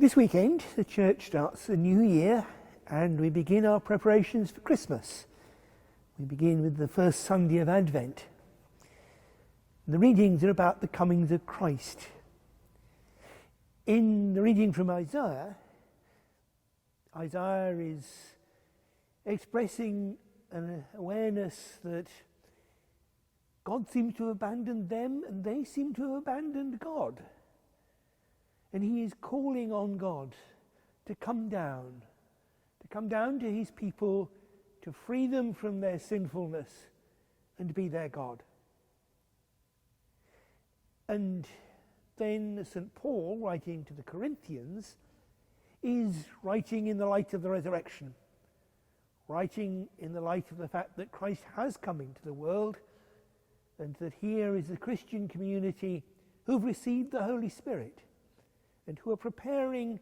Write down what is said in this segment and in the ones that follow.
This weekend, the church starts a new year and we begin our preparations for Christmas. We begin with the first Sunday of Advent. The readings are about the comings of Christ. In the reading from Isaiah is expressing an awareness that God seems to have abandoned them and they seem to have abandoned God. And he is calling on God to come down to his people, to free them from their sinfulness and to be their God. And then St. Paul, writing to the Corinthians, is writing in the light of the resurrection, writing in the light of the fact that Christ has come into the world and that here is the Christian community who've received the Holy Spirit and who are preparing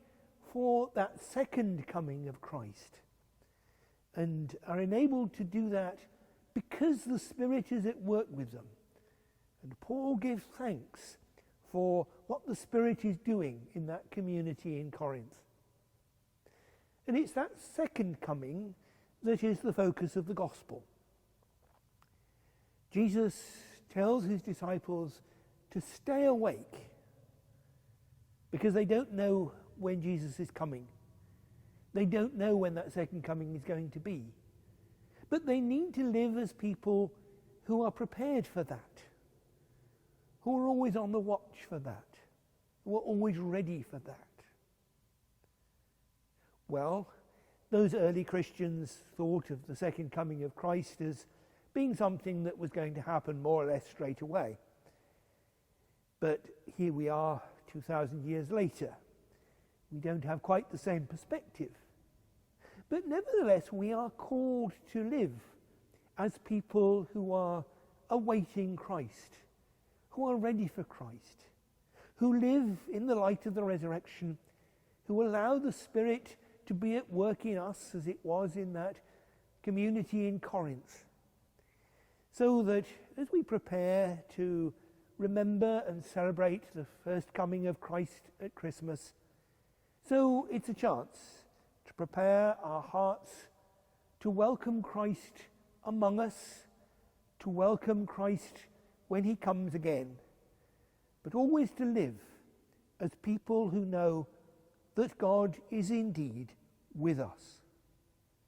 for that second coming of Christ and are enabled to do that because the Spirit is at work with them. And Paul gives thanks for what the Spirit is doing in that community in Corinth. And it's that second coming that is the focus of the gospel. Jesus tells his disciples to stay awake because they don't know when Jesus is coming. They don't know when that second coming is going to be. But they need to live as people who are prepared for that, who are always on the watch for that, who are always ready for that. Well, those early Christians thought of the second coming of Christ as being something that was going to happen more or less straight away. But here we are 2,000 years later. We don't have quite the same perspective. But nevertheless, we are called to live as people who are awaiting Christ, who are ready for Christ, who live in the light of the resurrection, who allow the Spirit to be at work in us as it was in that community in Corinth. So that as we prepare to remember and celebrate the first coming of Christ at Christmas, so it's a chance to prepare our hearts to welcome Christ among us, to welcome Christ when he comes again, but always to live as people who know that God is indeed with us.